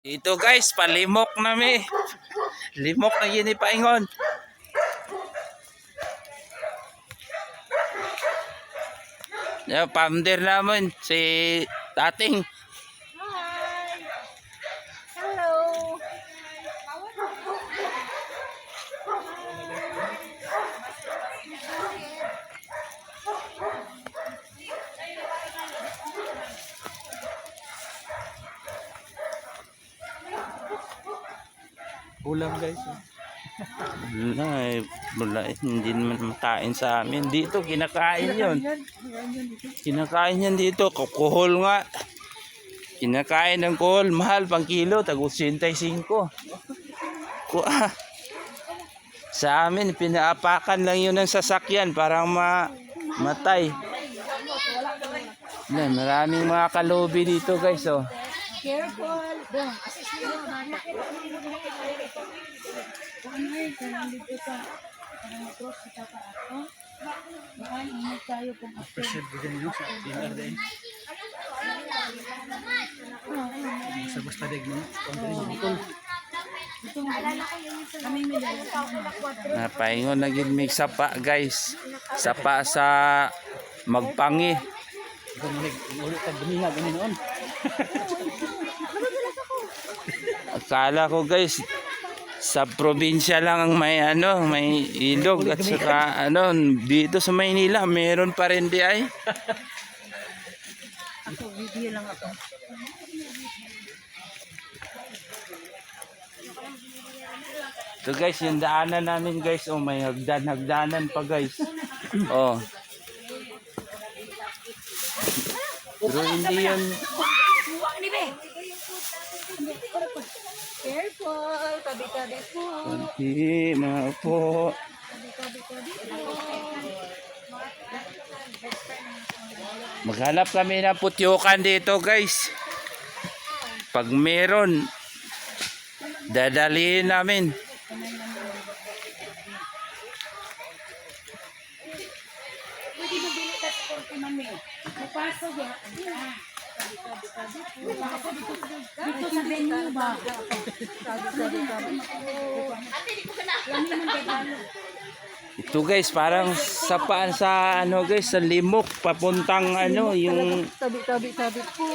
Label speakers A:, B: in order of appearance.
A: Ito guys, palimok na mi. Limok na yun ipaingon. Yung founder namin, si Tating.
B: Hi! Hello!
C: Ulam guys.
A: Wala, hindi naman makain sa amin. Dito, kinakain yun. Kinakain yan dito. Kuhol nga. Kinakain ng kuhol. Mahal, pang kilo. Tag-85. Sa amin, pinaapakan lang yun ng sasakyan. Parang matay. Maraming mga kalubi dito guys. Oh.
B: Careful! Dong, assist mo bata. Nandito sa cross kita pa ako. Baka ingat tayo kung
C: Pressure din nyo sa dinner din. Sa basta dig mo.
B: kami medyo.
A: Napaingon na gid mig sapa guys. Sapa sa Magpangi.
C: Ikaw manig ulit ka guminga ganin noon.
A: Akala ko guys sa probinsya lang ang may may ilog at saka dito sa Maynila meron pa rin di ay.
B: Ako, video lang ako.
A: So guys, yung daanan namin guys, may hagdanan pa guys. Oh. Pero hindi yun.
B: Careful! Tabi-tabi po.
A: Hindi na po. Maghanap kami ng putyukan dito guys. Pag meron, dadalhin namin.
B: Pwede mo bilitas ko mami. Papasok ya. Dito sa venue ba?
A: Ito guys, parang sapaan sa guys, sa Limok papuntang yung
B: Tabi-tabi po.